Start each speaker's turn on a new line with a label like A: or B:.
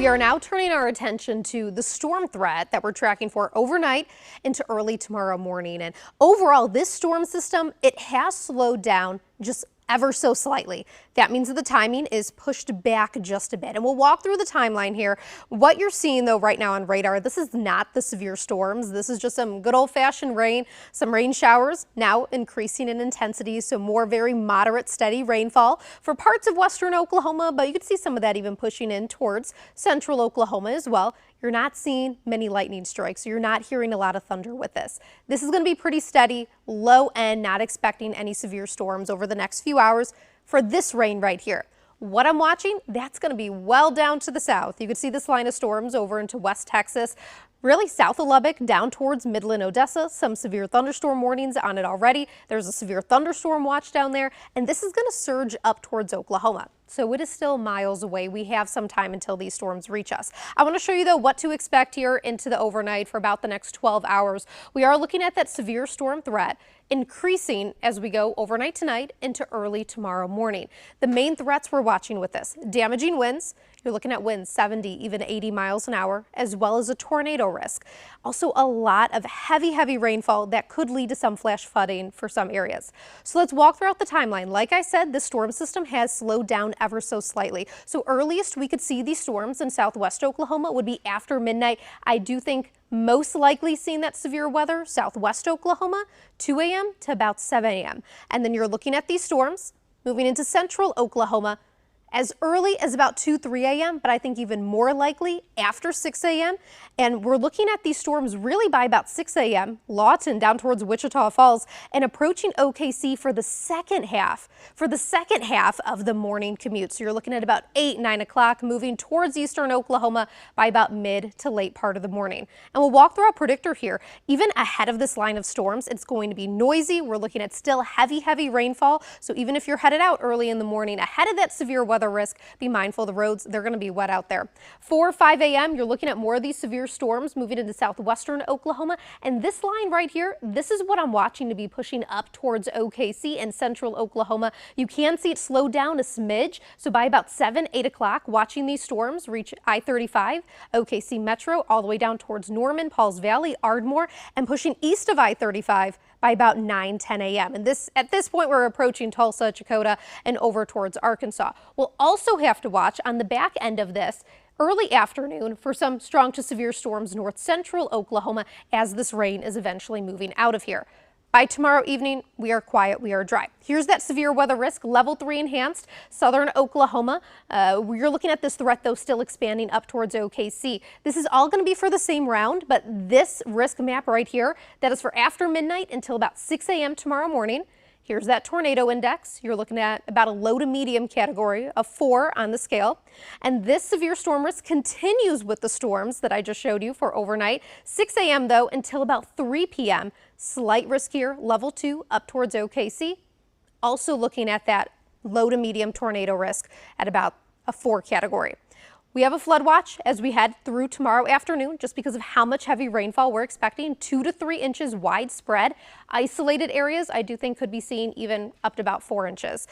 A: We are now turning our attention to the storm threat that we're tracking for overnight into early tomorrow morning. And overall, this storm system, it has slowed down just ever so slightly. That means that the timing is pushed back just a bit. And we'll walk through the timeline here. What you're seeing though right now on radar, this is not the severe storms. This is just some good old-fashioned rain, some rain showers now increasing in intensity. So more very moderate, steady rainfall for parts of western Oklahoma, but you can see some of that even pushing in towards central Oklahoma as well. You're not seeing many lightning strikes. So you're not hearing a lot of thunder with this. This is going to be pretty steady, low end, not expecting any severe storms over the next few hours for this rain right here. What I'm watching, that's going to be well down to the south. You can see this line of storms over into West Texas, really south of Lubbock, down towards Midland, Odessa. Some severe thunderstorm warnings on it already. There's a severe thunderstorm watch down there, and this is going to surge up towards Oklahoma. So it is still miles away. We have some time until these storms reach us. I want to show you though what to expect here into the overnight for about the next 12 hours. We are looking at that severe storm threat increasing as we go overnight tonight into early tomorrow morning. The main threats we're watching with this: damaging winds. You're looking at winds 70, even 80 miles an hour, as well as a tornado risk. Also a lot of heavy rainfall that could lead to some flash flooding for some areas. So let's walk throughout the timeline. Like I said, the storm system has slowed down ever so slightly. So earliest we could see these storms in southwest Oklahoma would be after midnight. I do think most likely seeing that severe weather southwest Oklahoma, 2 a.m. to about 7 a.m. And then you're looking at these storms moving into central Oklahoma as early as about 2-3 a.m., but I think even more likely after 6 a.m. And we're looking at these storms really by about 6 a.m., Lawton down towards Wichita Falls, and approaching OKC for the second half of the morning commute. So you're looking at about 8-9 o'clock, moving towards eastern Oklahoma by about mid to late part of the morning. And we'll walk through our predictor here. Even ahead of this line of storms, it's going to be noisy. We're looking at still heavy rainfall. So even if you're headed out early in the morning ahead of that severe weather risk, be mindful the roads, they're going to be wet out there. 4-5 a.m. you're looking at more of these severe storms moving into southwestern Oklahoma, and this line right here, this is what I'm watching to be pushing up towards OKC and central Oklahoma. You can see it slow down a smidge, so by about 7-8 o'clock, watching these storms reach I-35, OKC Metro, all the way down towards Norman, Pauls Valley, Ardmore, and pushing east of I-35 by about 9-10 a.m. And at this point, we're approaching Tulsa, Chakotah, and over towards Arkansas. We'll also have to watch on the back end of this early afternoon for some strong to severe storms north central Oklahoma as this rain is eventually moving out of here. By tomorrow evening, we are quiet, we are dry. Here's that severe weather risk, level 3 enhanced, southern Oklahoma. We're looking at this threat, though, still expanding up towards OKC. This is all going to be for the same round, but this risk map right here, that is for after midnight until about 6 a.m. tomorrow morning. Here's that tornado index. You're looking at about a low to medium category, a 4 on the scale. And this severe storm risk continues with the storms that I just showed you for overnight. 6 a.m. though until about 3 p.m. Slight risk here, level 2 up towards OKC. Also looking at that low to medium tornado risk at about a 4 category. We have a flood watch as we head through tomorrow afternoon just because of how much heavy rainfall we're expecting, 2 to 3 inches widespread. Isolated areas I do think could be seeing even up to about 4 inches.